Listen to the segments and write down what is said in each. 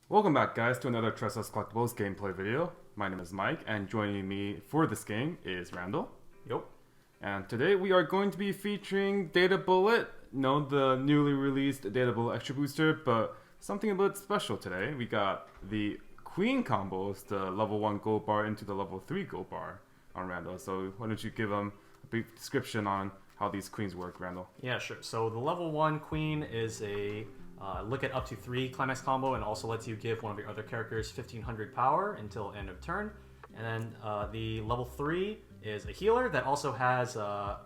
Welcome back, guys, to another Tressa's Collectibles gameplay video. My name is Mike, and joining me for this game is Randall. Yep. And today we are going to be featuring Data Bullet. No, the newly released Data Bullet Extra Booster, but something a bit special today. We got the Queen combos, the level 1 gold bar into the level 3 gold bar on Randall. So why don't you give them a brief description on how these queens work, Randall? Yeah, sure. So the level 1 queen is a look at up to 3 climax combo, and also lets you give one of your other characters 1500 power until end of turn. And then the level 3 is a healer that also has a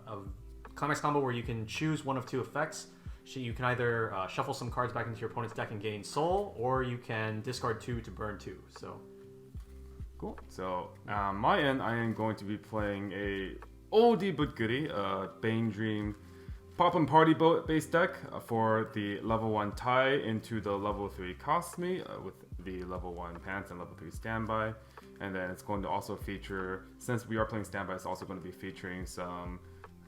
climax combo where you can choose one of 2 effects. You can either shuffle some cards back into your opponent's deck and gain soul, or you can discard 2 to burn 2. So cool. So on my end, I am going to be playing a oldie but goodie, BanG poppin'party based deck for the level 1 tie into the level 3 cost me with the level 1 pants and level 3 standby. And then it's going to also feature, since we are playing standby, it's also going to be featuring some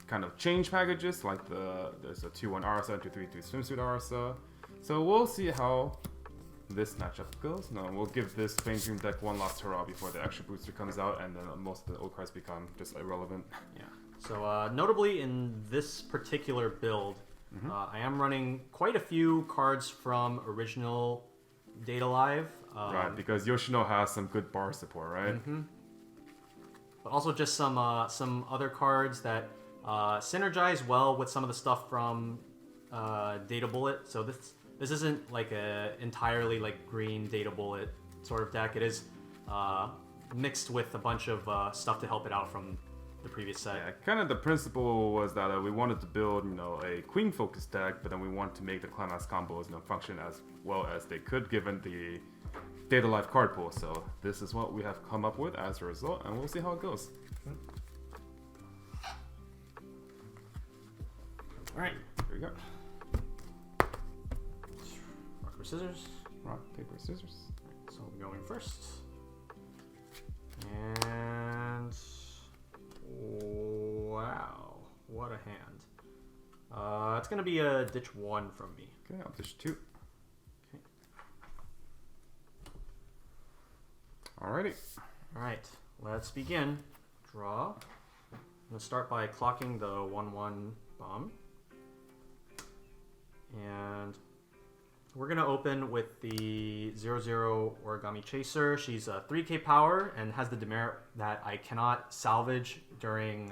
kind of change packages, like there's a 2-1 Arsa and 2-3 swimsuit Arsa. So we'll see how this matchup goes. No, we'll give this BanG deck one last hurrah before the extra booster comes out, and then most of the old cards become just irrelevant. yeah. So notably in this particular build, I am running quite a few cards from original Data Live. Right, because Yoshino has some good bar support, right? But also just some other cards that synergize well with some of the stuff from Data Bullet. So this isn't like a entirely like green Data Bullet sort of deck. It is mixed with a bunch of stuff to help it out from the previous set. Yeah, kind of the principle was that we wanted to build, a queen focused deck, but then we wanted to make the climax combos, function as well as they could given the Data Life card pool. So this is what we have come up with as a result, and we'll see how it goes. All right, here we go. Rock, paper, scissors. Rock, paper, scissors. Right, so I'm going first. And wow, what a hand. It's gonna be a ditch 1 from me. Okay, I'll ditch 2. Okay. Alrighty. Alright, let's begin. Draw. I'm gonna start by clocking the 1-1 bomb. And we're gonna open with the 0-0 Origami Chaser. She's a 3k power and has the demerit that I cannot salvage during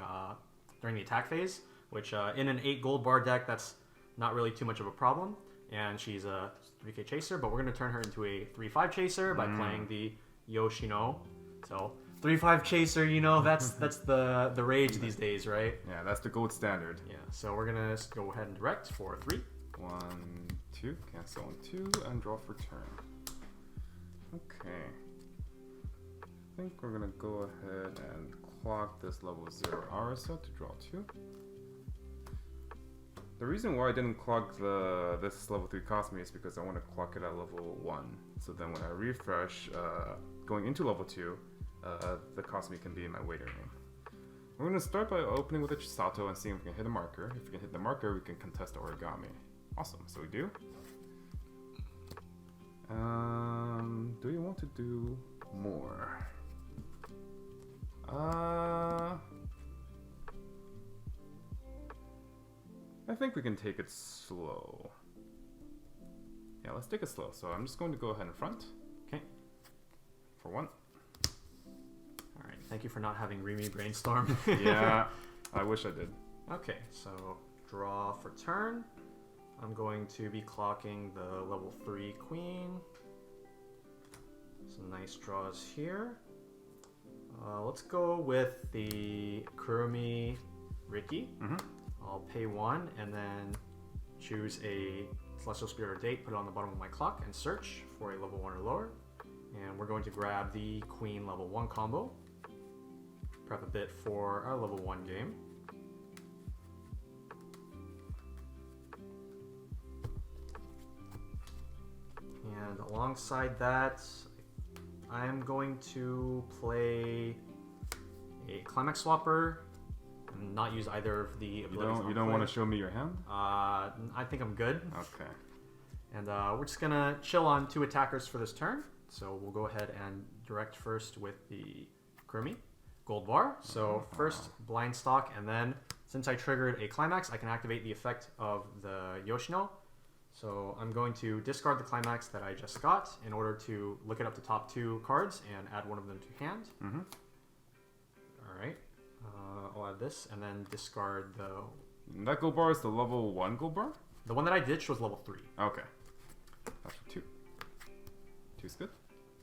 the attack phase, which in an 8 gold bar deck, that's not really too much of a problem. And she's a 3k chaser, but we're gonna turn her into a 3-5 chaser by playing the Yoshino. So 3-5 chaser, that's the rage these days, right? Yeah, that's the gold standard. Yeah, so we're gonna go ahead and direct for 3. 1, 2, cancel on 2, and draw for turn. Okay. I think we're gonna go ahead and clock this level 0 Arsa to draw 2. The reason why I didn't clock this level 3 cost me is because I want to clock it at level 1. So then when I refresh, going into level 2, the cost me can be in my waiting room. We're going to start by opening with a Chisato and seeing if we can hit a marker. If we can hit the marker, we can contest the Origami. Awesome, so we do. Do you want to do more? I think we can take it slow. Yeah, let's take it slow. So I'm just going to go ahead in front. Okay. For 1. All right. Thank you for not having Remy brainstorm. Yeah, I wish I did. Okay, so draw for turn. I'm going to be clocking the level 3 queen. Some nice draws here. Let's go with the Kurumi Riki. I'll pay 1 and then choose a Celestial Spirit or Date, put it on the bottom of my clock, and search for a level 1 or lower. And we're going to grab the Queen level 1 combo. Prep a bit for our level 1 game. And alongside that, I'm going to play a Climax Swapper and not use either of the abilities. You don't want to show me your hand? I think I'm good. Okay. And we're just gonna chill on 2 attackers for this turn. So we'll go ahead and direct first with the Grimmy Goldbar. So first Blind Stock, and then since I triggered a climax, I can activate the effect of the Yoshino. So I'm going to discard the climax that I just got in order to look at up the top 2 cards and add one of them to hand. All right. I'll add this and then discard the... And that Goldbar is the level 1 Goldbar? The one that I ditched was level 3. Okay. That's for 2. 2's good.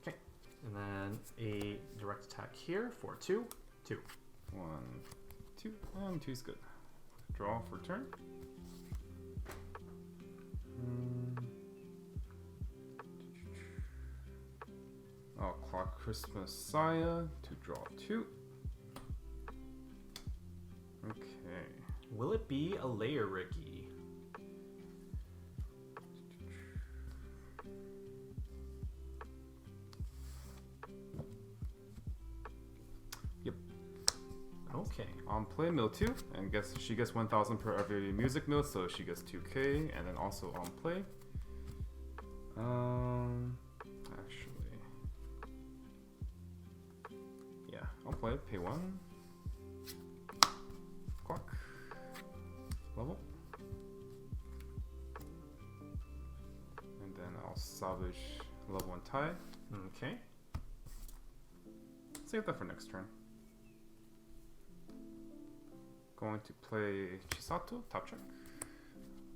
Okay. And then a direct attack here for 2. 2. 1, 2, and 2's good. Draw for turn. I'll clock Christmas Messiah to draw 2. Okay. Will it be a layer Ricky? Yep. Okay. On play mill 2, and she gets 1,000 per every music mill, so she gets 2k, and then also on play. Actually, yeah, I'll play. Pay 1. Clock. Level. And then I'll salvage level 1 tie. Okay. Save that for next turn. Going to play Chisato, top check.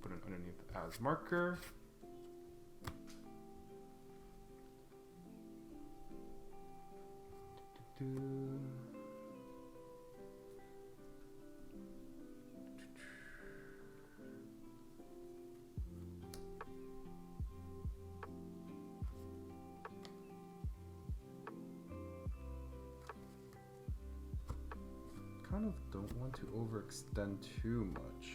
Put it underneath as marker. Kind of don't want to overextend too much.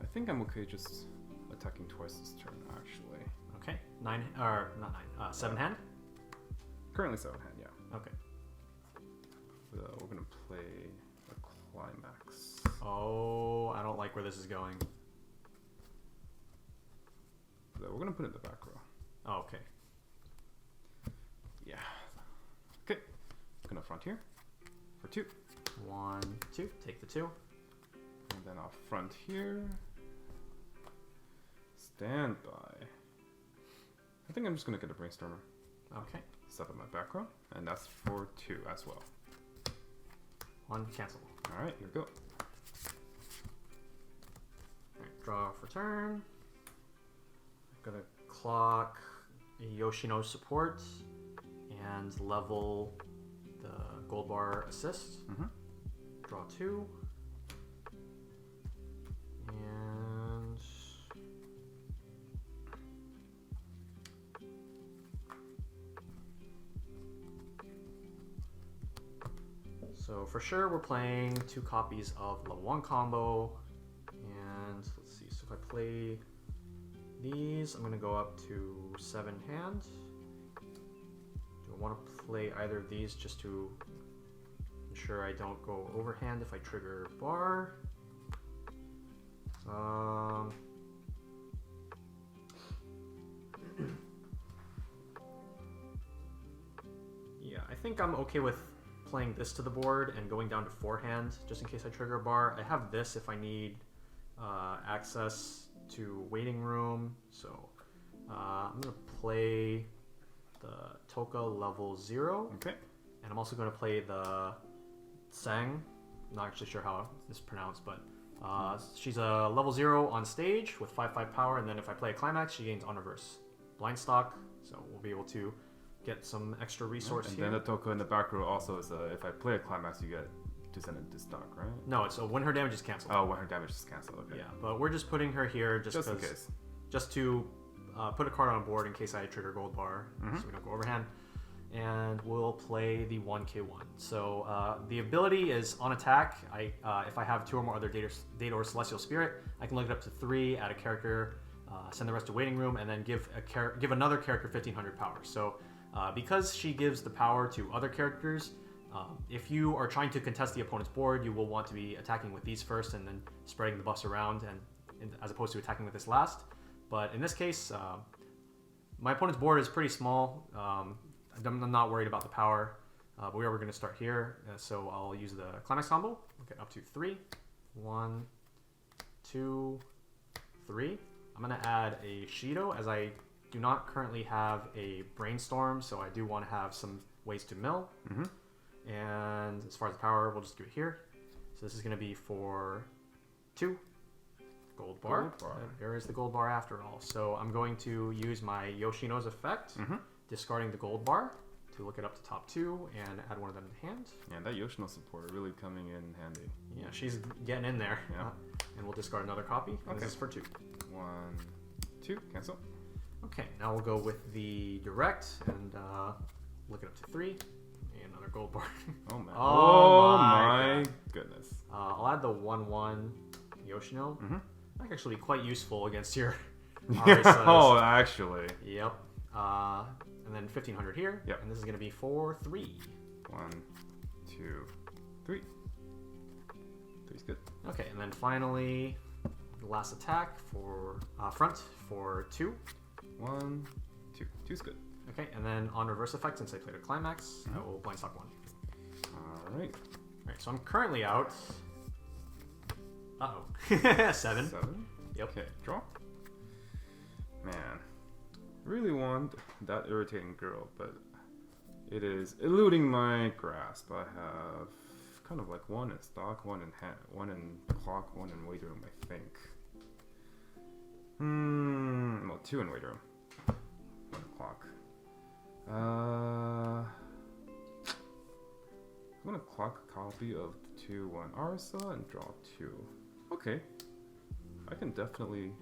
I think I'm okay just attacking twice this turn, actually. Okay. 9, or not 9, 7 hand? Currently 7 hand, yeah. Okay. We're gonna play a climax. Oh, I don't like where this is going. So we're gonna put it in the back row. Oh, okay. Yeah. Okay. Gonna front here for 2. 1, 2. Take the 2. And then I'll front here. Stand by. I think I'm just gonna get a brainstormer. Okay. Set up my back row, and that's for 2 as well. 1, cancel. All right, here we go. Alright, draw for turn. I'm gonna clock Yoshino support and level the Goldbar assist. Draw 2. And so for sure we're playing 2 copies of level 1 combo. And let's see, so if I play these, I'm gonna go up to 7 hand. Do I want to play either of these just to ensure I don't go overhand if I trigger bar? Yeah, I think I'm okay with playing this to the board and going down to 4 hand just in case I trigger a bar. I have this if I need access to waiting room, so I'm gonna play the Toka level 0. Okay. And I'm also gonna play the Sang. I'm not actually sure how this is pronounced, but she's a level 0 on stage with 5/5 power, and then if I play a climax, she gains on reverse blind stock, so we'll be able to get some extra resource and here. then the Toka in the back row also is if I play a climax, you get to send it to stock, right? No, it's when her damage is canceled. Oh, when her damage is canceled. Okay. Yeah, but we're just putting her here just in case. Just to put a card on board in case I trigger Goldbar, so we don't go overhand. And we'll play the 1k1. So the ability is on attack. If I have 2 or more other Data or Celestial Spirit, I can look it up to 3, add a character send the rest to waiting room, and then give another character 1500 power. So because she gives the power to other characters, if you are trying to contest the opponent's board, you will want to be attacking with these first and then spreading the buffs around, and as opposed to attacking with this last. But in this case, my opponent's board is pretty small. I'm not worried about the power. But we are going to start here. So I'll use the climax combo. We'll get up to 3. 1, 2, 3. I'm going to add a Shido, as I do not currently have a brainstorm, so I do want to have some ways to mill. And as far as the power, we'll just do it here. So this is going to be for 2. Goldbar. There is the Goldbar after all. So I'm going to use my Yoshino's effect, discarding the Goldbar to look it up to top 2 and add one of them to hand. Yeah, that Yoshino support really coming in handy. Yeah, she's getting in there. Yeah. And we'll discard another copy. Okay. This is for 2. 1, 2, cancel. Okay, now we'll go with the direct and look it up to 3. And another Goldbar. Oh man. Oh my goodness. I'll add the 1/1 Yoshino. That can actually be quite useful against your Arisas. Oh, actually. Yep. And then 1500 here. Yep. And this is going to be for 3. 1, 2, 3. 3's good. Okay, and then finally, the last attack for front for 2. 1, 2. 2's good. Okay, and then on reverse effect, since I played a climax, I will blind stock 1. Alright. Alright, so I'm currently out. 7. 7. Yep. Okay, draw. Man. Really want that irritating girl, but it is eluding my grasp. I have kind of like 1 in stock, 1 in hand, 1 in clock, 1 in weight room, I think. Well, 2 in weight room. 1 in clock. I'm gonna clock a copy of the 2/1 Arsa and draw 2. Okay. I can definitely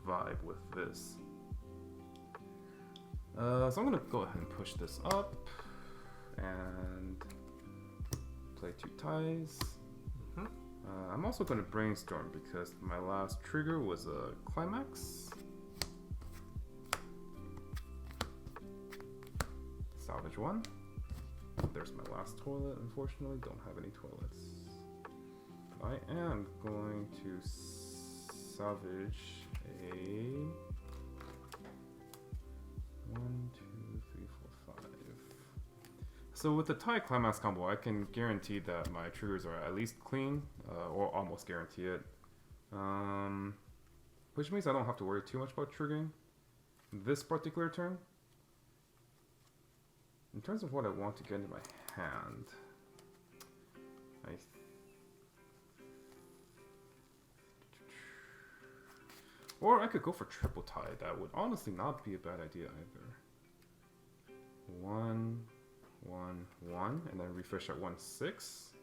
vibe with this. So I'm gonna go ahead and push this up and play 2 ties. I'm also gonna brainstorm because my last trigger was a climax. Salvage 1. There's my last toilet. Unfortunately, don't have any toilets. I am going to salvage a 1, 2, 3, 4, 5. So with the tie climax combo, I can guarantee that my triggers are at least clean, or almost guarantee it. Which means I don't have to worry too much about triggering this particular turn. In terms of what I want to get into my hand, or I could go for triple tie. That would honestly not be a bad idea either. 1, 1, 1, and then refresh at 1, 6.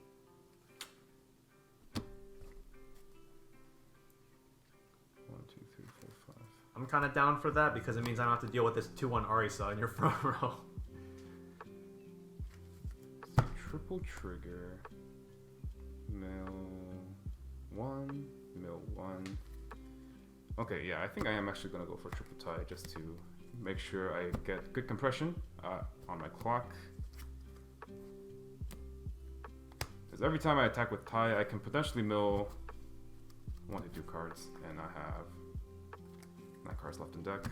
I'm kind of down for that because it means I don't have to deal with this 2/1 Arisa in your front row. So triple trigger. Mill 1, mill 1. Okay, yeah, I think I am actually going to go for triple tie just to make sure I get good compression on my clock. Because every time I attack with tie, I can potentially mill 1 to 2 cards, and I have 9 cards left in deck.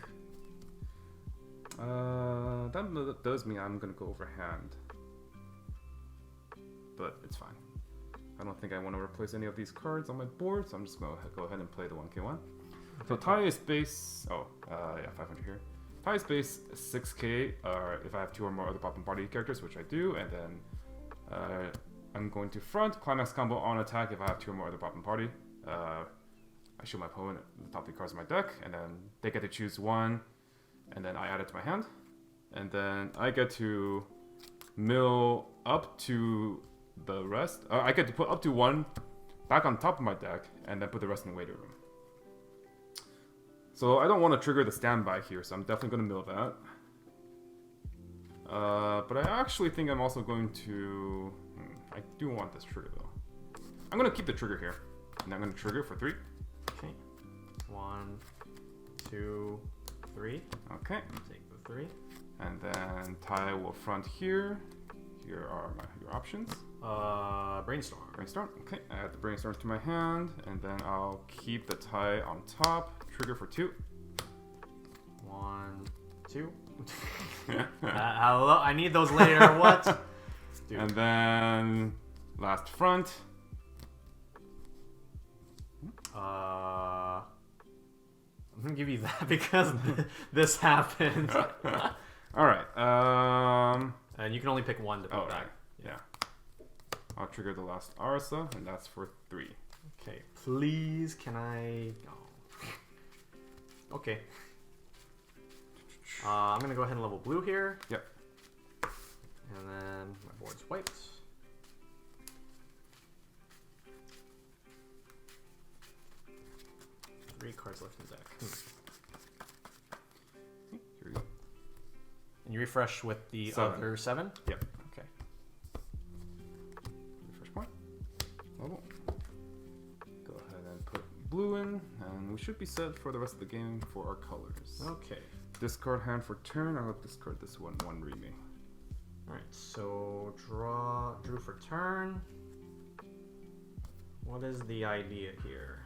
That does mean I'm going to go over hand. But it's fine. I don't think I want to replace any of these cards on my board, so I'm just going to go ahead and play the 1k1. So tie is base, 500 here. Tie is base 6k, if I have 2 or more other poppin'party characters, which I do, and then I'm going to front climax combo on attack if I have 2 or more other poppin'party. I show my opponent the top 3 cards of my deck, and then they get to choose 1, and then I add it to my hand, and then I get to mill up to the rest. I get to put up to 1 back on top of my deck, and then put the rest in the waiting room. So I don't want to trigger the standby here, so I'm definitely going to mill that. But I actually think I'm also going to... I do want this trigger though. I'm going to keep the trigger here. And I'm going to trigger for 3. Okay. 1, 2, 3. Okay. Take the 3. And then Tai will front here. Here are your options. Brainstorm. Brainstorm. Okay. Add the brainstorms to my hand, and then I'll keep the Tai on top. Trigger for 2. 1, 2. Hello, I need those later. What? Dude. And then last front. I'm gonna give you that because this happened. All right. And you can only pick one to put back. Right. Yeah. I'll trigger the last Arsa, and that's for 3. Okay, please, can I? Oh. Okay. I'm gonna go ahead and level blue here. Yep. And then my board's wiped. Three cards left in the deck. Here we go. And you refresh with the 7. other 7? Yep. Okay. Refresh point. Level. Go ahead and put blue in, and we should be set for the rest of the game for our colors. Okay. Discard hand for turn. I'll discard this one read me. Alright, so drew for turn. What is the idea here?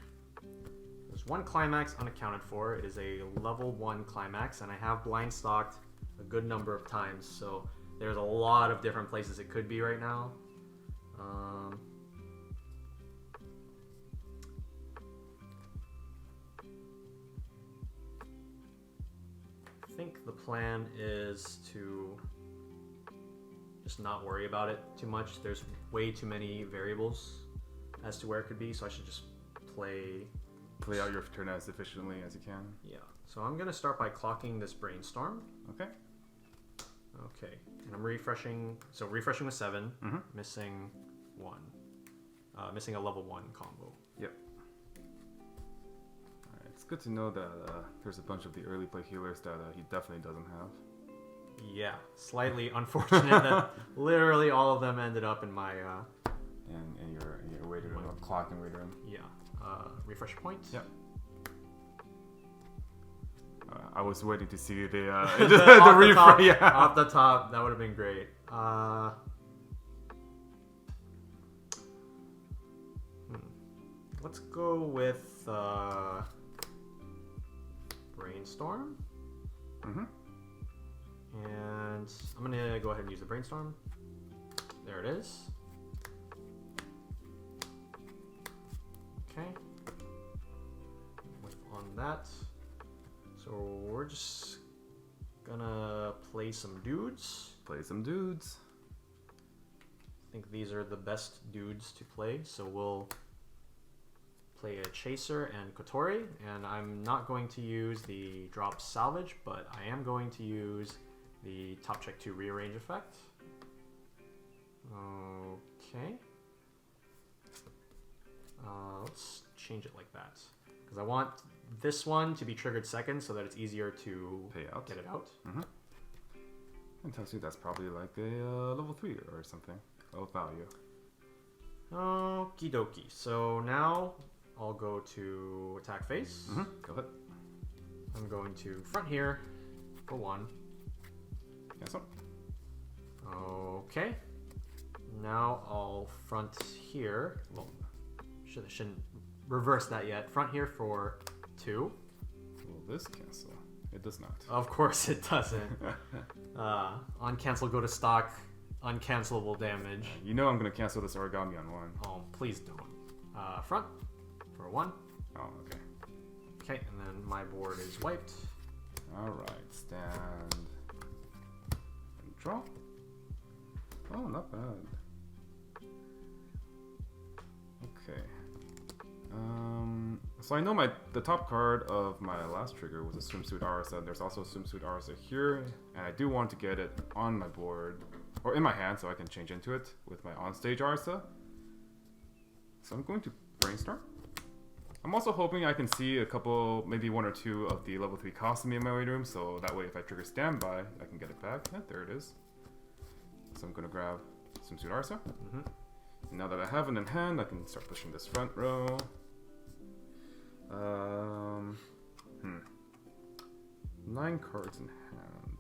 There's one climax unaccounted for. It is a level 1 climax, and I have blind stocked a good number of times, so there's a lot of different places it could be right now. I think the plan is to just not worry about it too much. There's way too many variables as to where it could be, so I should just play out your turn as efficiently as you can. Yeah. So I'm gonna start by clocking this brainstorm. Okay. Okay. And I'm refreshing. So refreshing with 7, missing 1, missing a level 1 combo. Yep. All right. It's good to know that there's a bunch of the early play healers that he definitely doesn't have. Yeah. Slightly unfortunate that literally all of them ended up in my. In your waiting room, clock and waiting room. Yeah. Refresh point. Yep. I was waiting to see the off refresh. top, Yeah. Off the top, that would have been great. Let's go with brainstorm. And I'm gonna go ahead and use the brainstorm. There it is. Okay. On that. So we're just gonna play some dudes. Play some dudes. I think these are the best dudes to play. So we'll play a Chaser and Kotori. And I'm not going to use the drop salvage, but I am going to use the top check 2 rearrange effect. Okay. Let's change it like that. Because I want this one to be triggered second so that it's easier to get it out. And tells you that's probably like a level 3 or something of value. Okie dokie. So now I'll go to attack phase. Go ahead. I'm going to front here for 1. Cancel. Okay. Now I'll front here. Well, shouldn't reverse that yet. Front here for 2. Will this cancel? It does not. Of course it doesn't. On cancel, go to stock. Uncancelable damage. You know I'm going to cancel this origami on 1. Oh, please don't. Front for 1. Oh, okay. Okay, and then my board is wiped. Alright, stand and draw. Oh, not bad. Okay. So I know the top card of my last trigger was a Swimsuit Arasa. There's also a Swimsuit Arasa here, and I do want to get it on my board, or in my hand, so I can change into it with my on-stage Arasa. So I'm going to brainstorm. I'm also hoping I can see a couple, maybe 1 or 2 of the level 3 costume in my waiting room, so that way if I trigger standby, I can get it back. Yeah, there it is. So I'm going to grab Swimsuit Arasa. And now that I have it in hand, I can start pushing this front row. 9 cards in hand.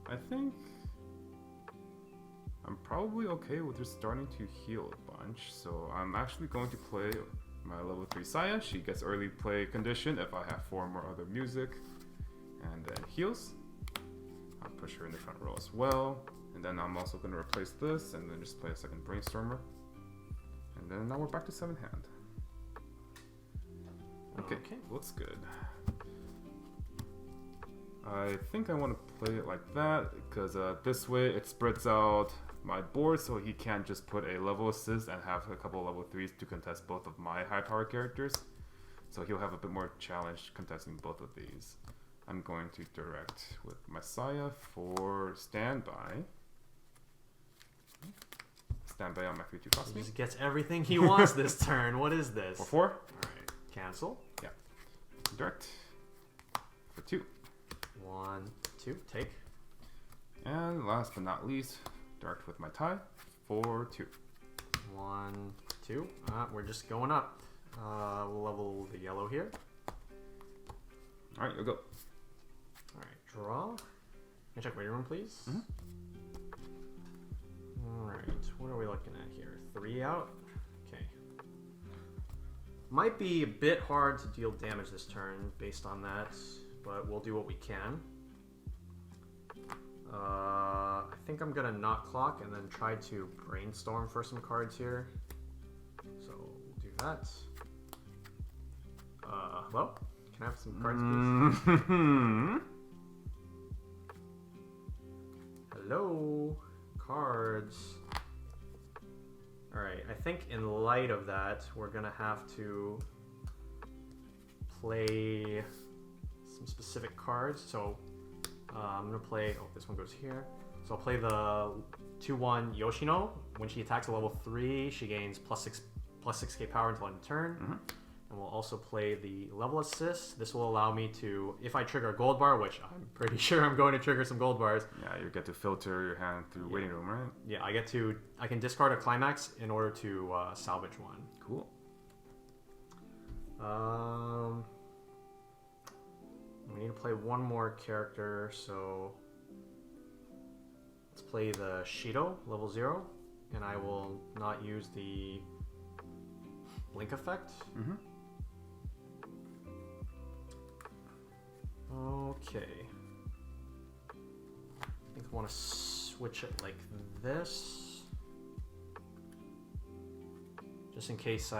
I think I'm probably okay with just starting to heal a bunch. So I'm actually going to play my level 3 Saya. She gets early play condition if I have 4 more other music. And then heals. I'll push her in the front row as well. And then I'm also going to replace this and then just play a second Brainstormer. And then now we're back to 7 hand. Okay, looks good. I think I want to play it like that because this way it spreads out my board so he can't just put a level assist and have a couple level 3s to contest both of my high power characters. So he'll have a bit more challenge contesting both of these. I'm going to direct with Messiah for standby. Standby on my 3/2 cost. He just gets everything he wants this turn. What is this? For 4. Alright, cancel. Yeah. Direct for 2. 1, 2, take. And last but not least, direct with my tie for 2. 1, 2. We're just going up. We'll level the yellow here. Alright, you'll go. Alright, draw. Can I check waiting room, please? Mm-hmm. Alright, what are we looking at here? 3 out? Okay. Might be a bit hard to deal damage this turn based on that, but we'll do what we can. I think I'm gonna not clock and then try to brainstorm for some cards here. So we'll do that. Hello? Can I have some cards, please? Hello? Cards. Alright, I think in light of that, we're gonna have to play some specific cards. So I'm gonna play, oh, this one goes here. So I'll play the 2/1 Yoshino. When she attacks a level 3, she gains plus 6k power until end of turn. Mm-hmm. And we'll also play the level assist. This will allow me to, if I trigger a gold bar, which I'm pretty sure I'm going to trigger some gold bars. Yeah, you get to filter your hand through waiting room, right? Yeah, I can discard a climax in order to salvage one. Cool. We need to play one more character, so let's play the Shido, level 0, and I will not use the blink effect. Mm-hmm. Okay. I think I want to switch it like this. Just in case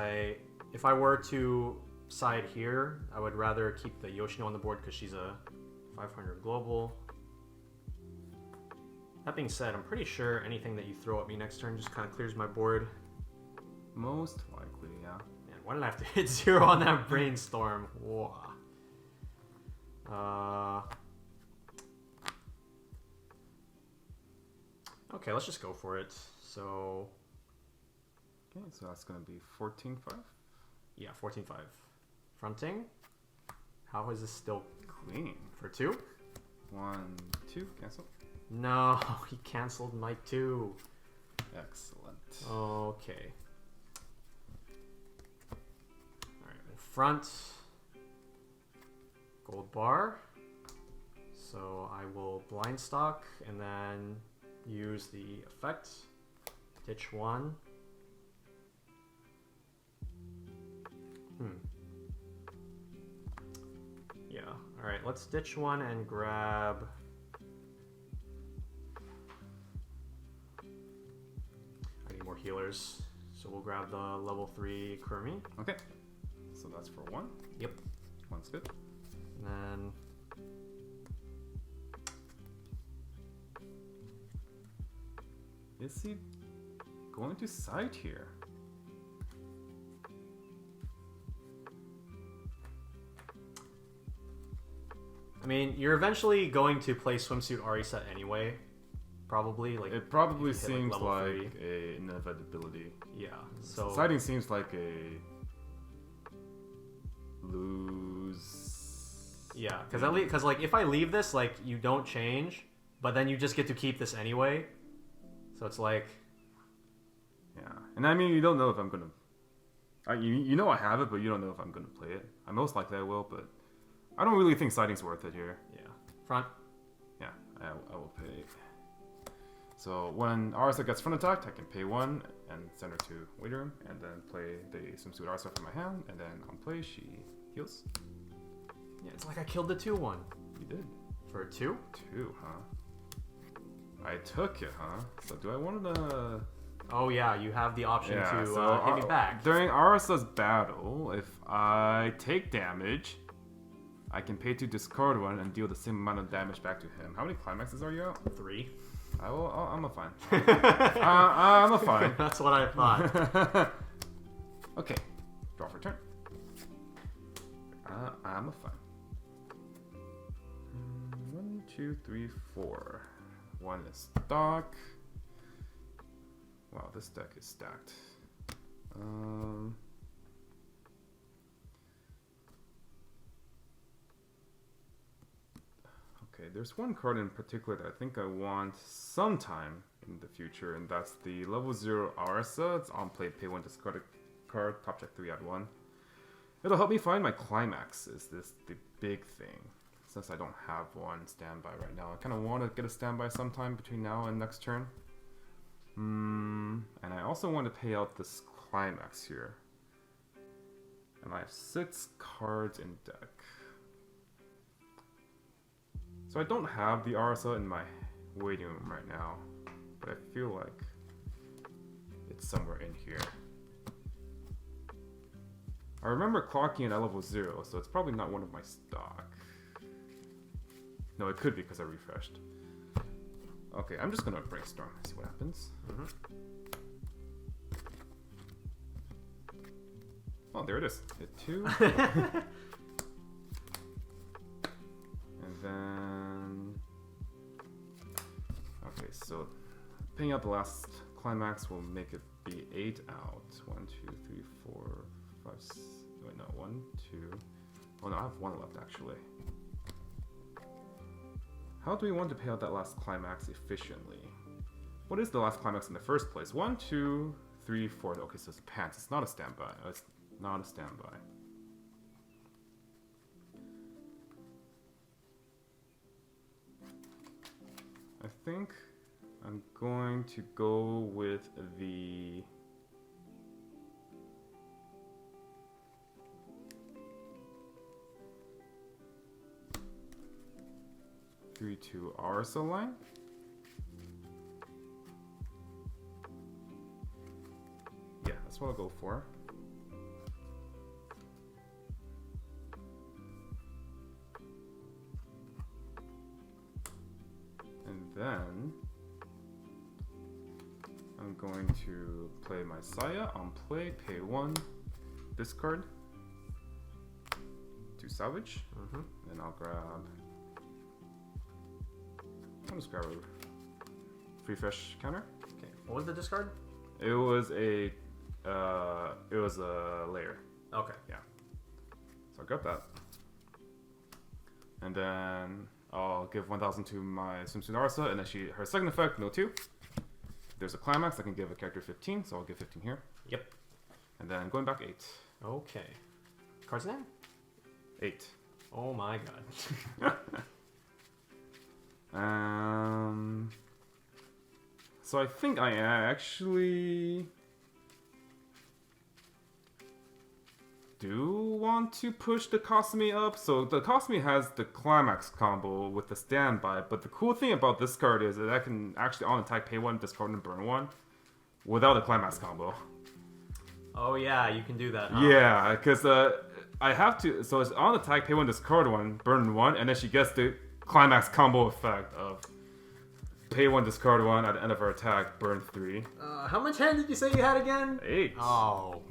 if I were to side here, I would rather keep the Yoshino on the board because she's a 500 global. That being said, I'm pretty sure anything that you throw at me next turn just kind of clears my board. Most likely, yeah. Man, why did I have to hit 0 on that brainstorm? Wow. Okay, let's just go for it. So, Okay, so that's going to be 14-5. yeah, 14-5. Fronting. How is this still Clean. for 2? 1, 2, cancel. No, he canceled my 2. Excellent. Okay. Alright, we'll front. Goldbar. So I will blind stock and then use the effect. Ditch 1. Yeah, alright, let's ditch 1 and grab. I need more healers. So we'll grab the level 3 Kurumi. Okay. So that's for 1. Yep. 1's good. And then Is he going to side here? I mean, you're eventually going to play Swimsuit Ari set anyway. Probably. Like It probably if you hit, seems level like 3. an inevitability. Yeah. So Siding seems like a lose. yeah, because like if I leave this, like you don't change, but then you just get to keep this anyway. So it's like, Yeah, and I mean, you don't know if I'm gonna. You know I have it, but you don't know if I'm gonna play it. I most likely I will, but I don't really think siding's worth it here. yeah. Front. Yeah, I will pay. So when Arsa gets front attacked, I can pay 1 and send her to waiting room, and then play the swimsuit Arsa from my hand, and then on play she heals. Yeah, it's like I killed the 2/1. You did. For 2? 2, huh? I took it, huh? So do I want to... Oh yeah, you have the option to so hit me back. During Arsa's battle, if I take damage, I can pay to discard 1 and deal the same amount of damage back to him. How many climaxes are you out? 3. I'm a fine. I'm a fine. That's what I thought. Okay, draw for turn. I'm a fine. 1, 2, 3, 4. 1 is stock. Wow, this deck is stacked. Okay, there's one card in particular that I think I want sometime in the future, and that's the level 0 Arsa. It's on play, pay 1, discard a card, top check 3, add 1. It'll help me find my climax, is this the big thing. Since I don't have one standby right now. I kind of want to get a standby sometime between now and next turn. And I also want to pay out this climax here. And I have 6 cards in deck. So I don't have the Arsa in my waiting room right now. But I feel like it's somewhere in here. I remember clocking it at level 0, so it's probably not one of my stock. No, it could be because I refreshed. Okay, I'm just gonna brainstorm and see what happens. Oh, there it is. Hit 2. And then... Okay, so paying out the last climax will make it be 8 out. 1, 2, 3, 4, 5, 6... Wait, no, 1, 2... Oh no, I have 1 left actually. How do we want to pay out that last climax efficiently? What is the last climax in the first place? 1, 2, 3, 4. Okay, so it's pants. It's not a standby. It's not a standby. I think I'm going to go with the... to Arsa line. Yeah, that's what I'll go for. And then I'm going to play my Saya on play, pay 1, discard, to salvage, and I'll grab... I'll just grab a free fresh counter. Okay. What was the discard? It was a layer. Okay. Yeah. So I'll grab that. And then I'll give 1,000 to my swimsuit Arsa, and then her second effect, no 2. If there's a climax, I can give a character 15, so I'll give 15 here. Yep. And then going back 8. Okay. Card's name? 8. Oh my god. So I think I actually do want to push the Cosme up. So the Cosme has the climax combo with the standby, but the cool thing about this card is that I can actually on attack pay 1, discard and burn 1 without a climax combo. Oh yeah, you can do that, huh? Yeah, because I have to, so it's on attack, pay 1, discard 1, burn 1, and then she gets the climax combo effect of pay 1, discard 1 at the end of her attack, burn 3. How much hand did you say you had again? 8. Oh,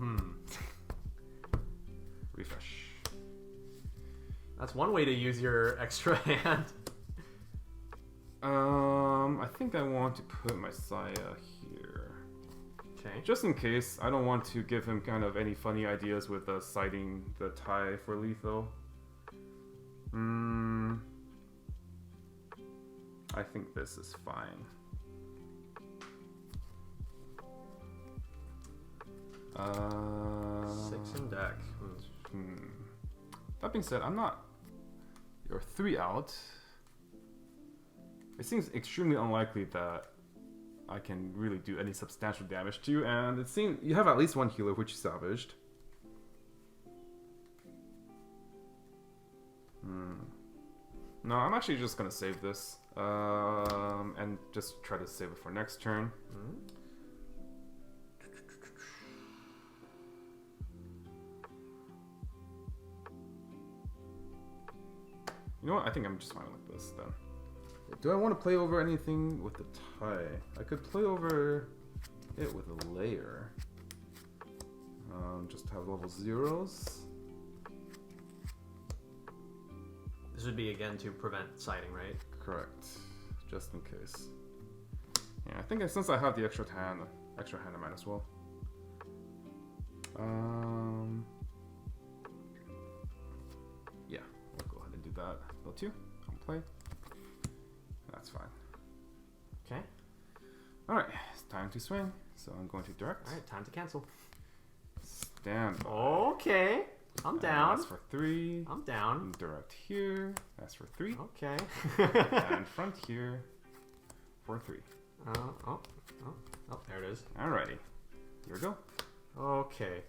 Refresh. That's one way to use your extra hand. I think I want to put my Saya here. Okay. Just in case, I don't want to give him kind of any funny ideas with citing the tie for lethal. I think this is fine. Six in deck. That being said, I'm not... You're 3 out. it seems extremely unlikely that I can really do any substantial damage to you, and it seems you have at least one healer, which you salvaged. No, I'm actually just gonna save this, and just try to save it for next turn. You know what? I think I'm just fine like this then. Do I want to play over anything with the tie? I could play over it with a layer. Just have level 0s. This would be again to prevent siding, right? Correct. Just in case. Yeah, I think since I have the extra hand I might as well. Yeah, I'll go ahead and do that. Level 2, I'll play. That's fine. Okay. Alright, it's time to swing. So I'm going to direct. Alright, time to cancel. Stand by. Okay. I'm down. That's for 3. I'm down. Direct here. That's for 3. Okay. And front here for 3. Oh, there it is. Alrighty. Here we go. Okay.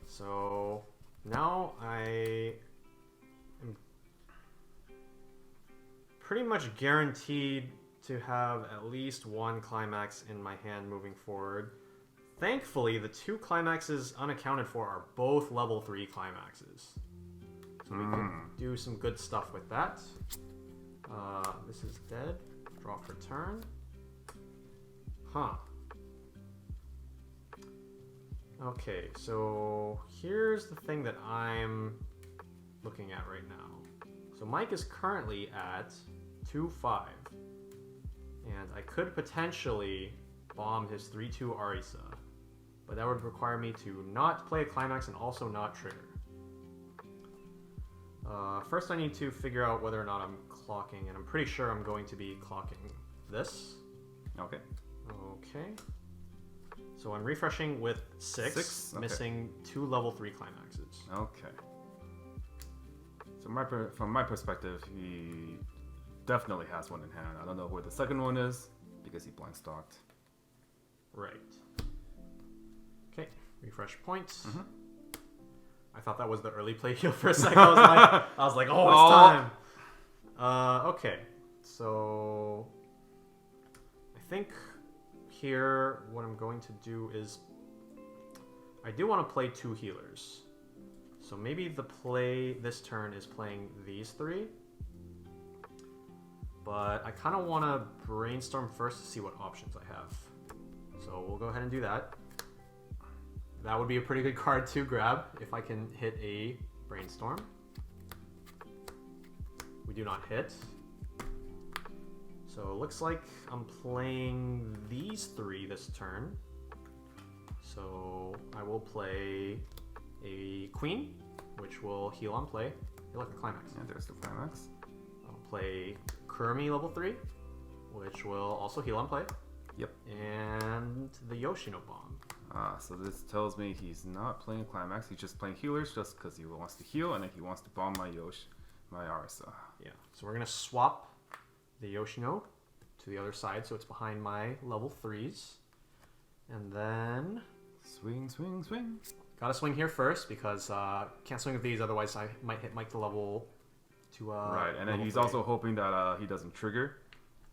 So now I am pretty much guaranteed to have at least one climax in my hand moving forward. Thankfully, the 2 climaxes unaccounted for are both level 3 climaxes. So we can do some good stuff with that. This is dead. Draw for turn. Huh. Okay, so here's the thing that I'm looking at right now. So Mike is currently at 2-5. And I could potentially bomb his 3-2 Arisa. But that would require me to not play a climax and also not trigger. First I need to figure out whether or not I'm clocking, and I'm pretty sure I'm going to be clocking this. Okay. Okay. So I'm refreshing with 6 Okay. missing 2 level 3 climaxes. Okay. So from my perspective, he definitely has one in hand. I don't know where the second one is because he blind stalked. Right. Okay, refresh points. I thought that was the early play heal for a second. I was like, oh, it's time. Okay, so I think here what I'm going to do is I do want to play 2 healers. So maybe the play this turn is playing these 3. But I kind of want to brainstorm first to see what options I have. So we'll go ahead and do that. That would be a pretty good card to grab if I can hit a brainstorm. We do not hit. So it looks like I'm playing these 3 this turn. So I will play a queen, which will heal on play. Heal like a climax. Yeah, there's the climax. I'll play Kurumi level 3, which will also heal on play. Yep. And the Yoshino bomb. So this tells me he's not playing climax. He's just playing healers just because he wants to heal, and then he wants to bomb my Arisa. Yeah. So we're gonna swap the Yoshino to the other side, so it's behind my level 3s, and then Swing, swing, swing. gotta swing here first because can't swing with these, otherwise I might hit Mike to level to right, and then he's 3. also hoping that he doesn't trigger,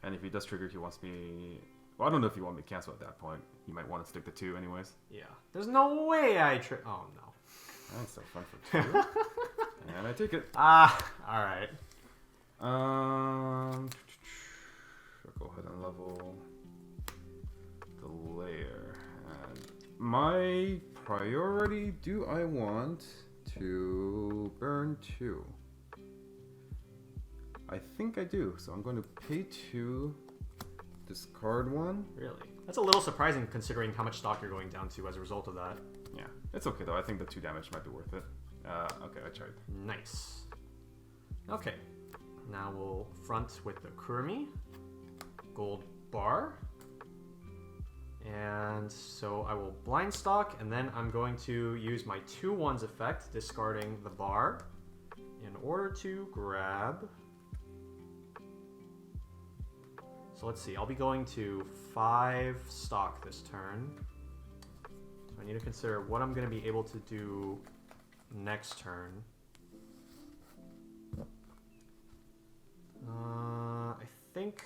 and if he does trigger, he wants me. Well, I don't know if you want me to cancel at that point. You might want to stick to 2 anyways. Yeah. There's no way I oh no. That's so fun for 2. And I take it. All right. I'll go ahead and level the layer. And my priority, do I want to burn 2? I think I do. So I'm going to pay 2, discard 1. Really? That's a little surprising considering how much stock you're going down to as a result of that. Yeah, it's okay though. I think the 2 damage might be worth it. Okay, I tried. Nice. Okay. Now we'll front with the Kurumi, Goldbar, and so I will blind stock, and then I'm going to use my 2-1s effect, discarding the bar, in order to grab So let's see. I'll be going to 5 stock this turn. So I need to consider what I'm going to be able to do next turn. I think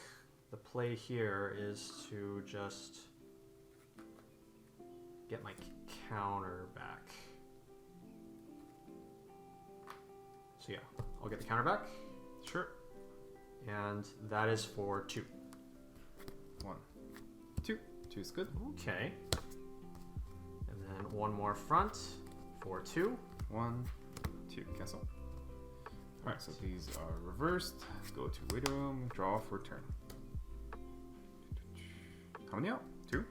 the play here is to just get my counter back. So yeah, I'll get the counter back. Sure. And that is for 2. 1, 2. 2 is good. Okay. And then one more front for 2. 1, 2. Cancel. Alright, so these are reversed. Let's go to waiting room, draw for turn. How many out? 2?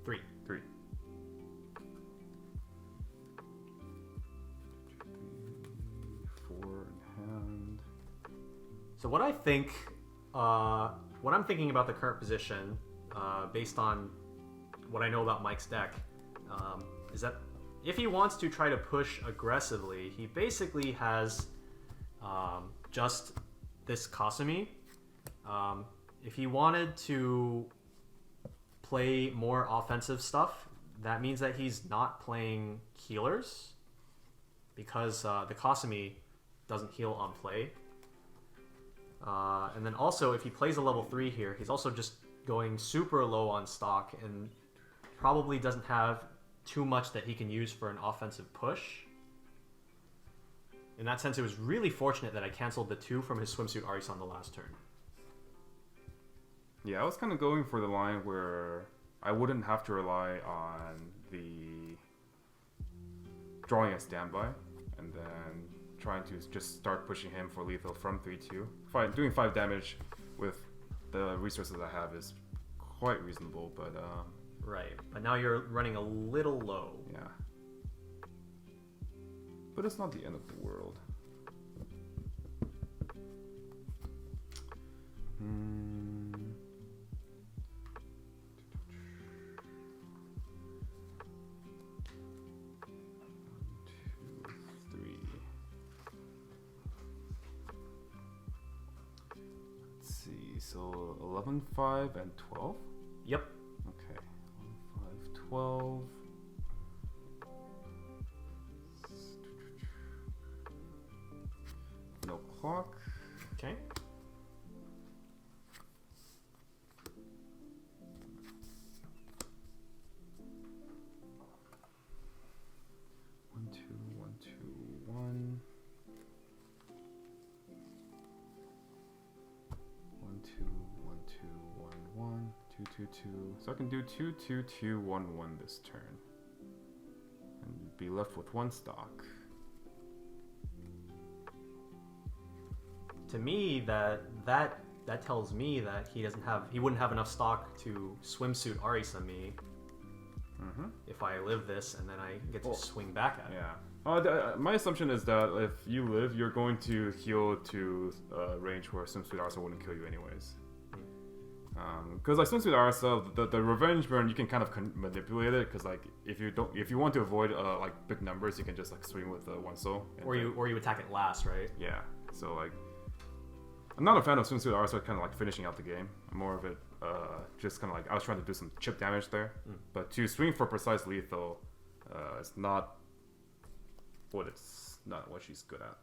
3. 3. 4 in hand. So what I'm thinking about the current position, based on what I know about Mike's deck, is that if he wants to try to push aggressively, he basically has just this Kasumi. If he wanted to play more offensive stuff, that means that he's not playing healers, because the Kasumi doesn't heal on play. And then also, if he plays a level 3 here, he's also just going super low on stock and probably doesn't have too much that he can use for an offensive push. In that sense, it was really fortunate that I canceled the 2 from his Swimsuit Aris on the last turn. Yeah, I was kind of going for the line where I wouldn't have to rely on the drawing a standby and then trying to just start pushing him for lethal from 3-2. Doing 5 damage with the resources I have is quite reasonable, but right, but now you're running a little low. yeah. But it's not the end of the world. So 11, 5, and 12? Yep. Okay. 11, 5, 12. No clock. Okay. One, two, 1, 2, 1. 1, 2, 1, 2, 1, 1, 2, 2, 2. So I can do 2, 2, 2, 1, 1 this turn. And be left with 1 stock. To me, that tells me that he wouldn't have enough stock to swimsuit Aris on me. If I live this and then I get to swing back at it. Yeah. My assumption is that if you live, you're going to heal to range where Swimsuit Arsa wouldn't kill you anyways. Because like Swimsuit Arsa, the revenge burn, you can kind of manipulate it. Because like if you want to avoid like big numbers, you can just like swing with 1 soul. Or you attack it last, right? Yeah. So like, I'm not a fan of Swimsuit Arsa kind of like finishing out the game. I'm more of it just kind of like I was trying to do some chip damage there. But to swing for precise lethal, it's not what she's good at.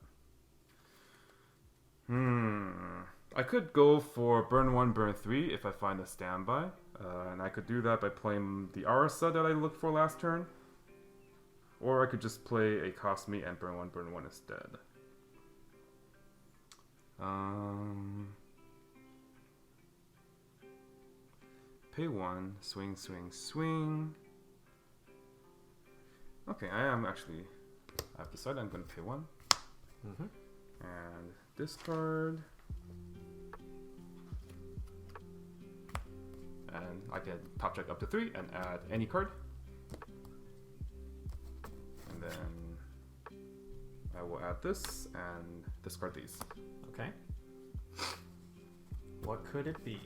I could go for burn 1, burn 3 if I find a standby, and I could do that by playing the Arasa that I looked for last turn, or I could just play a Cosme and burn 1 instead. Pay 1, swing, swing, swing. Okay, I've decided I'm going to pay 1. And discard. And I can top check up to 3 and add any card. And then I will add this and discard these. Okay. What could it be?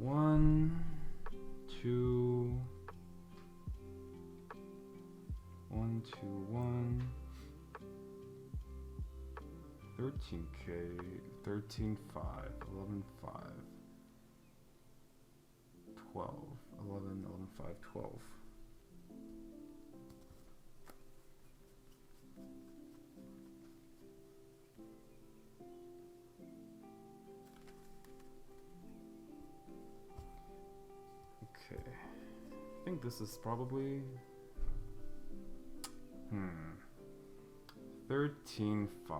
1, 2, 1, 2, 1. 13k, 13, 5, 11, 5, 12, 11, 11, 5, 12. Okay, I think this is probably 13, 5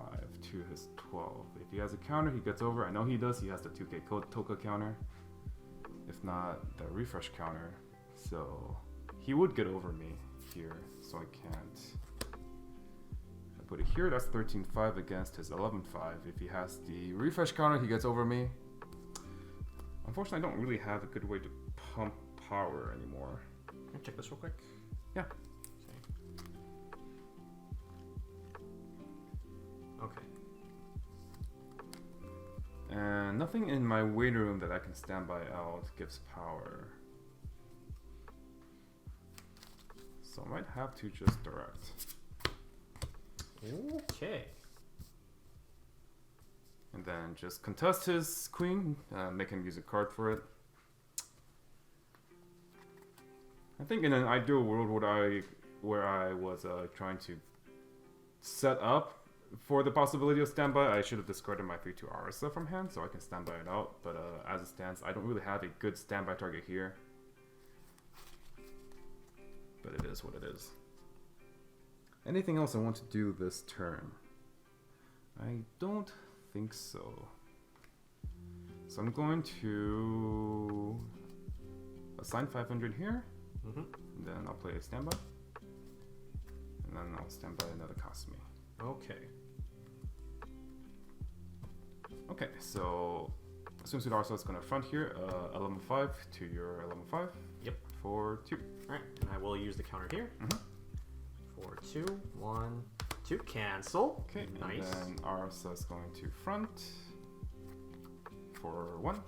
to his 12. If he has a counter, he gets over. I know he does. He has the 2k Toka counter. If not, the refresh counter. So he would get over me here. So I can't. I put it here. That's 13, 5 against his 11, 5. If he has the refresh counter, he gets over me. Unfortunately, I don't really have a good way to pump power anymore. Can I check this real quick? Yeah. Okay. And nothing in my waiting room that I can stand by out gives power. So I might have to just direct. Okay. And then just contest his queen, make him use a card for it. I think in an ideal world where I was trying to set up for the possibility of standby, I should have discarded my 3/2 Arisa from hand so I can standby it out. But as it stands, I don't really have a good standby target here. But it is what it is. Anything else I want to do this turn? I don't think so. So I'm going to assign 500 here. And then I'll play a standby. And then I'll standby another Kasumi. Okay. Okay, so Swimsuit Arsa is going to front here, 11-5 to your 11-5. Yep. For 2. Alright, and I will use the counter here. For 2, 1, 2, cancel. Okay, nice. And then Arsa is going to front for 1.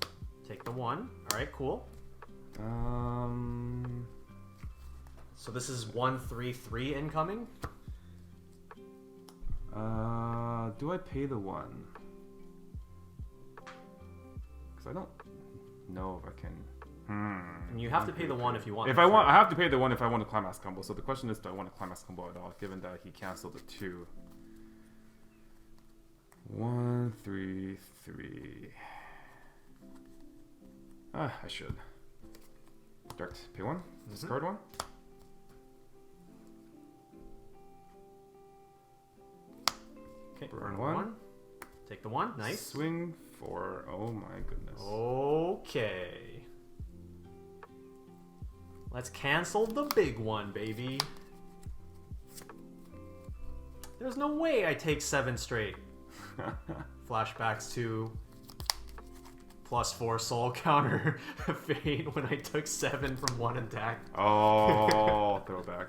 Take the 1. Alright, cool. So this is 1-3-3 incoming? Do I pay the 1? Because I don't know if I can. And you have to pay the 1 if you want. If I want, I have to pay the 1 if I want a climax combo. So the question is, do I want a climax combo at all? Given that he canceled the 2. 1, 3, 3. I should. Direct pay 1. Discard 1. Okay, burn 1. Take the 1. Nice. Swing for. Oh my goodness. Okay. Let's cancel the big one, baby. There's no way I take 7 straight. Flashbacks to +4 soul counter fate when I took 7 from 1 attack. Oh, throwback.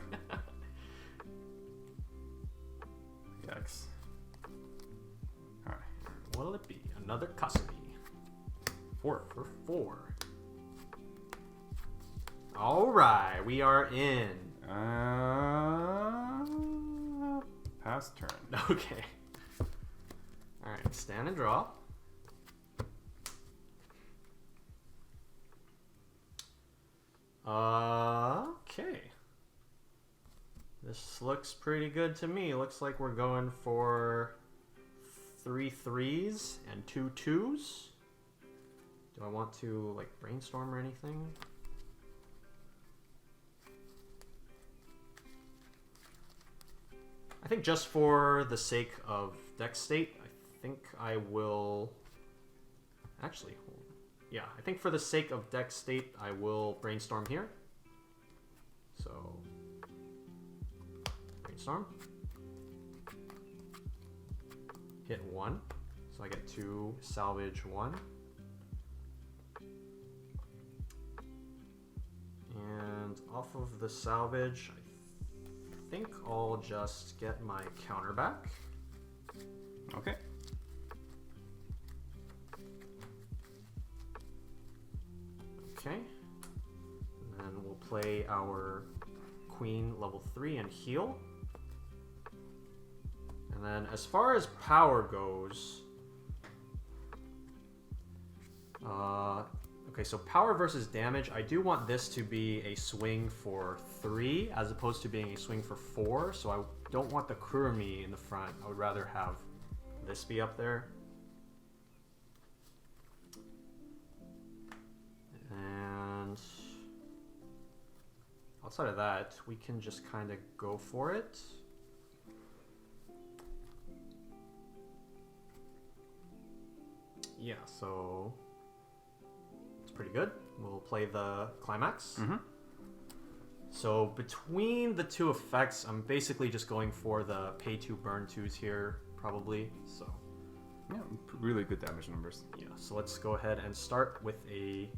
Yikes. Alright. What'll it be? Another Kasumi. 4 for 4. Alright, we are in. Pass turn. Okay. Alright, stand and draw. Okay. This looks pretty good to me. Looks like we're going for 3 3s and 2 2s. Do I want to like brainstorm or anything? I think just for the sake of deck state, I think I will actually hold. Yeah, I think for the sake of deck state, I will brainstorm here. So, brainstorm. Hit 1. So I get 2, salvage 1. And off of the salvage, I think I'll just get my counter back. Okay. our Queen level 3 and heal. And then as far as power goes, okay, so power versus damage, I do want this to be a swing for 3 as opposed to being a swing for 4, so I don't want the Kurumi in the front. I would rather have this be up there. And outside of that, we can just kind of go for it. Yeah, so it's pretty good. We'll play the climax. Mm-hmm. So between the two effects, I'm basically just going for the pay 2 burn 2s here, probably. So Yeah, really good damage numbers. yeah, so let's go ahead and start with a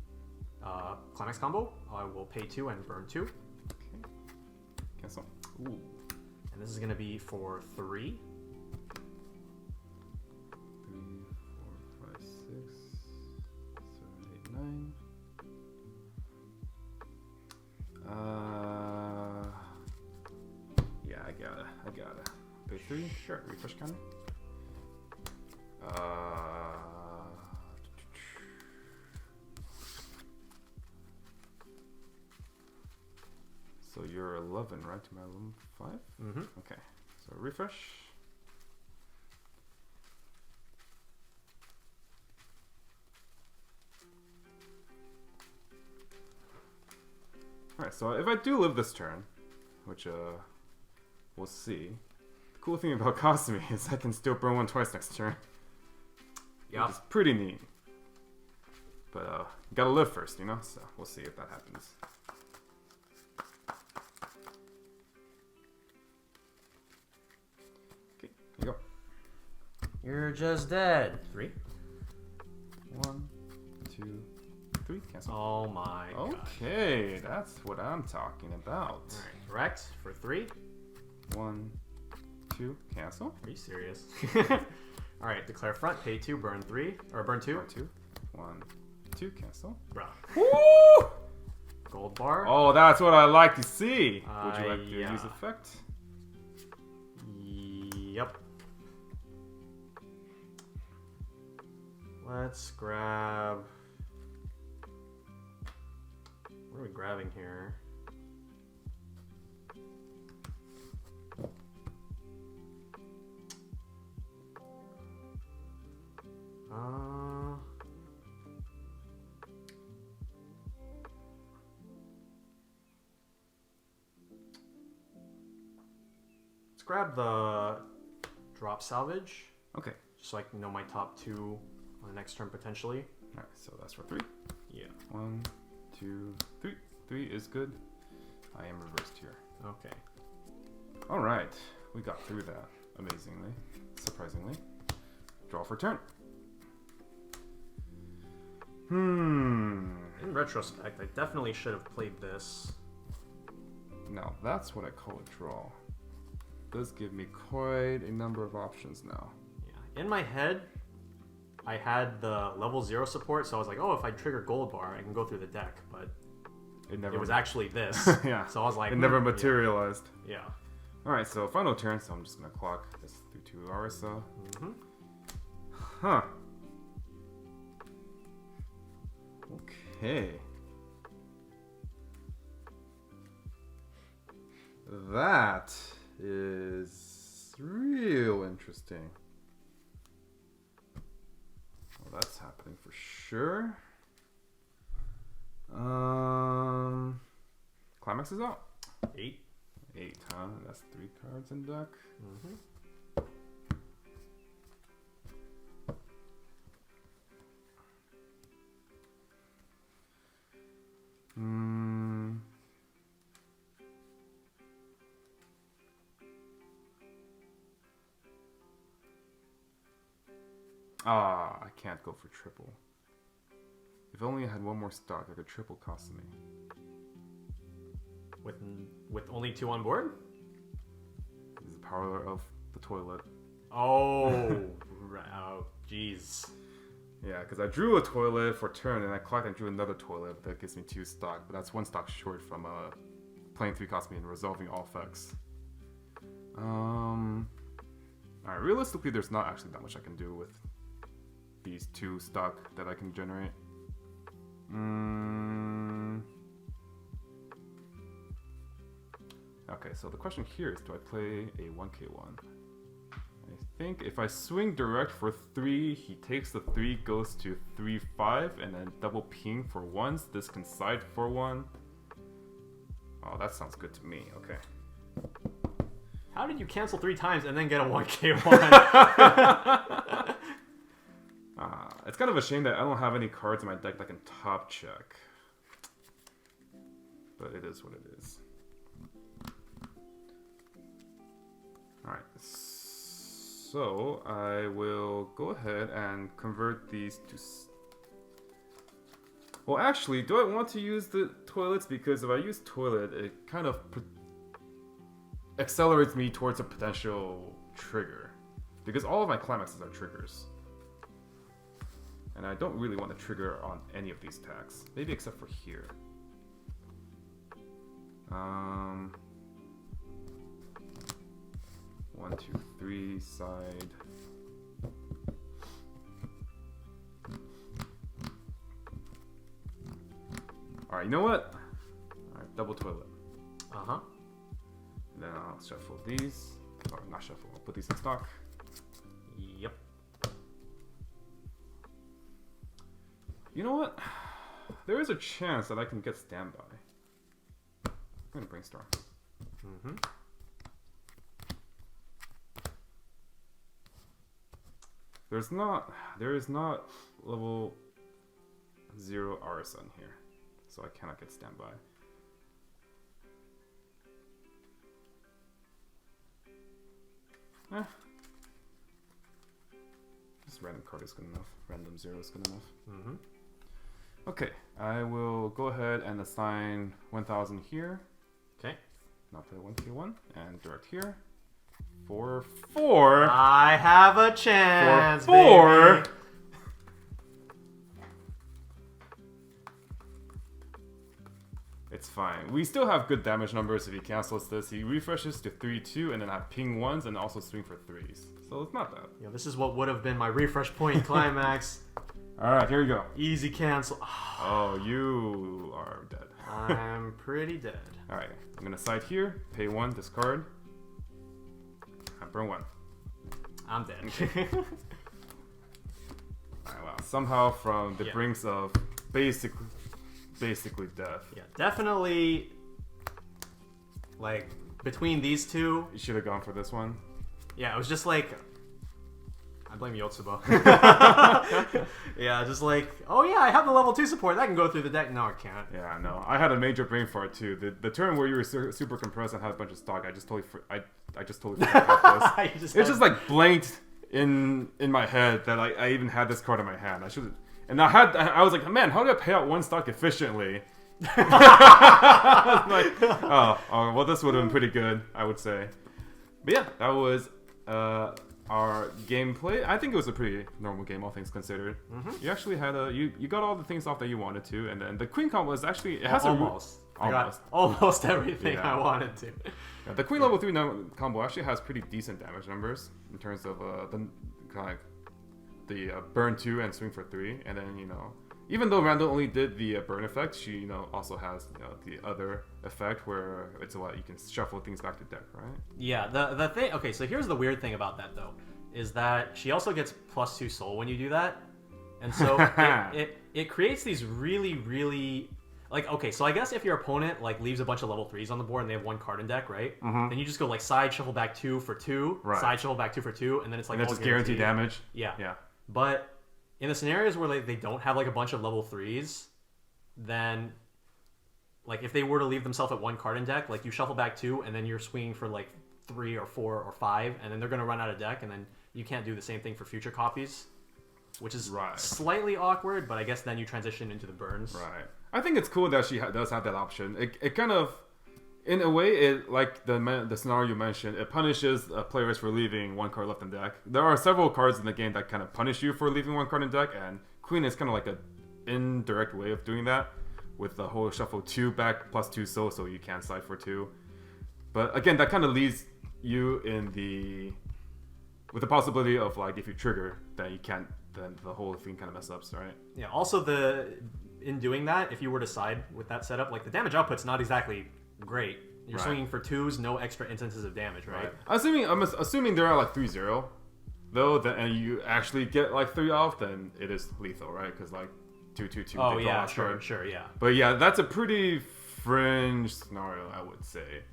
climax combo. I will pay 2 and burn 2. Okay. Cancel. Ooh. And this is going to be for 3. 3, 4, 5, 6, 7, 8, 9. Yeah, I gotta. Pay 3? Sure. Refresh counter. So you're 11, right? To my 11, 5? Mm-hmm. Okay. So refresh. Alright, so if I do live this turn, which we'll see. The cool thing about Kasumi is I can still burn 1 twice next turn. Yeah. It's pretty neat. But you gotta live first, you know? So we'll see if that happens. Okay, here you go. You're just dead. 3. 1, 2, 3. Cancel. Oh my god. Okay, that's what I'm talking about. Alright, direct for 3. 1, 2. Cancel. Are you serious? Alright, declare front, pay 2, burn 3. Or burn 2. Burn 2. 1, 2. Cancel. Bruh. Woo! Goldbar. Oh, that's what I like to see. Would you like to yeah. use effect? Yep. Let's grab... What are we grabbing here? Let's grab the drop salvage. Okay. Just so I can know my top 2 on the next turn potentially. Alright, so that's for 3. Yeah. 1, 2, 3. 3 is good. I am reversed here. Okay. Alright, we got through that amazingly, surprisingly. Draw for turn. In retrospect, I definitely should have played this. Now that's what I call a draw. Does give me quite a number of options now. Yeah. In my head, I had the level 0 support, so I was like, oh, if I trigger Goldbar, I can go through the deck, but it was actually this. Yeah. So I was like, it never materialized. Yeah. Alright, so final turn, so I'm just gonna clock this through 2 Arisa. Mm-hmm. Huh. Okay. That is real interesting. Well, that's happening for sure. Climax is out. 8. 8, huh? That's 3 cards in deck. Mm-hmm. I can't go for triple. If only I had 1 more stock, I could triple Kasumi. With only 2 on board? This is the power of the toilet. Oh, jeez. Yeah, because I drew a toilet for turn, and I clocked and drew another toilet that gives me 2 stock, but that's 1 stock short from playing 3 cost me and resolving all effects. Alright, realistically, there's not actually that much I can do with these 2 stock that I can generate. Okay, so the question here is, do I play a 1k1? I think if I swing direct for 3, he takes the 3, goes to 3-5, and then double ping for 1s. This can side for 1. Oh, that sounds good to me. Okay. How did you cancel 3 times and then get a 1k1? It's kind of a shame that I don't have any cards in my deck that can top check. But it is what it is. Alright, so I will go ahead and convert these to... Well, actually, do I want to use the toilets? Because if I use toilet, it kind of accelerates me towards a potential trigger. Because all of my climaxes are triggers. And I don't really want to trigger on any of these attacks. Maybe except for here. 1, 2, 3, side. Alright, you know what? Alright, double toilet. Uh-huh. And then I'll shuffle these. Or not shuffle, I'll put these in stock. Yep. You know what? There is a chance that I can get standby. I'm gonna brainstorm. Mm-hmm. There is not level 0 Arson here, so I cannot get standby. Just random card is good enough. Random 0 is good enough. Mm-hmm. Okay, I will go ahead and assign 1000 here. Okay. Not play 1k1 and direct here. For 4. I have a chance. For 4. Baby. It's fine. We still have good damage numbers if he cancels this. He refreshes to 3-2 and then have ping 1s and also swing for 3s. So it's not bad. Yeah, this is what would have been my refresh point climax. Alright, here we go. Easy cancel. Oh, you are dead. I'm pretty dead. Alright, I'm gonna side here, pay 1, discard. I burn 1. I'm dead. Alright, wow. Somehow from the Yeah. brinks of basically death. Yeah, definitely. Like between these two, You should have gone for this one. yeah, it was just like. I blame Yotsuba. Yeah, just like, oh yeah, I have the level 2 support. That can go through the deck. No, it can't. Yeah, no. I had a major brain fart too. The turn where you were super compressed and had a bunch of stock, I just totally forgot about this. It's just like blanked in my head that I even had this card in my hand. I should, and I was like, man, how do I pay out 1 stock efficiently? Like, oh, well, this would have been pretty good, I would say. But yeah, that was our gameplay. I think it was a pretty normal game, all things considered. Mm-hmm. You actually had you got all the things off that you wanted to, and then the queen combo was actually it has almost. I got almost everything Yeah. I wanted to. Yeah, the queen level 3 combo actually has pretty decent damage numbers in terms of the burn 2 and swing for 3, and then even though Randall only did the burn effect, she also has the other effect where it's you can shuffle things back to deck, right? Yeah, the thing. Okay, so here's the weird thing about that though, is that she also gets +2 soul when you do that, and so it creates these really like, okay, so I guess if your opponent like leaves a bunch of level 3s on the board and they have 1 card in deck, right? Mm-hmm. Then you just go like side shuffle back 2 for 2, Right. side shuffle back 2 for 2, and then it's like And that's all just guaranteed damage. Yeah. Yeah. But in the scenarios where like they don't have like a bunch of level 3s, then like if they were to leave themselves at 1 card in deck, like you shuffle back 2 and then you're swinging for like 3 or 4 or 5, and then they're gonna run out of deck, and then you can't do the same thing for future copies, which is Right. slightly awkward. But I guess then you transition into the burns. Right. I think it's cool that she does have that option. It kind of, in a way, it like the scenario you mentioned, it punishes players for leaving 1 card left in deck. There are several cards in the game that kind of punish you for leaving 1 card in deck, and Queen is kind of like an indirect way of doing that. with the whole shuffle 2 back plus 2 so you can side for 2. But again, that kind of leaves you with the possibility of like if you trigger, then you can't, then the whole thing kind of mess up, right? Yeah. Also, in doing that, if you were to side with that setup, like the damage output's not exactly great. You're swinging for 2s, no extra instances of damage, right? I'm assuming they're at like 3-0, though, and you actually get like 3 off, then it is lethal, right? Because like 2-2-2. Oh yeah, sure, yeah. But yeah, that's a pretty fringe scenario, I would say.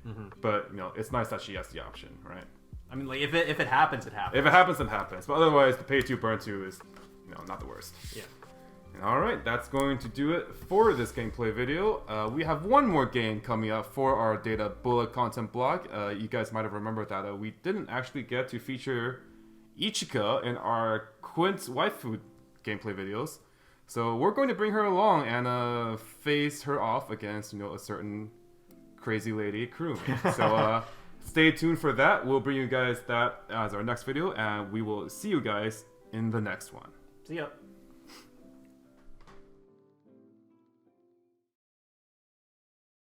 But it's nice that she has the option, right? I mean, like if it happens, it happens. If it happens, it happens. But otherwise, the pay 2 burn 2 is not the worst. Yeah. Alright, that's going to do it for this gameplay video. We have one more game coming up for our Data Bullet content blog. You guys might have remembered that we didn't actually get to feature Ichika in our Quint's waifu gameplay videos. So we're going to bring her along and face her off against, a certain crazy lady crewmate. So stay tuned for that. We'll bring you guys that as our next video, and we will see you guys in the next one. See ya.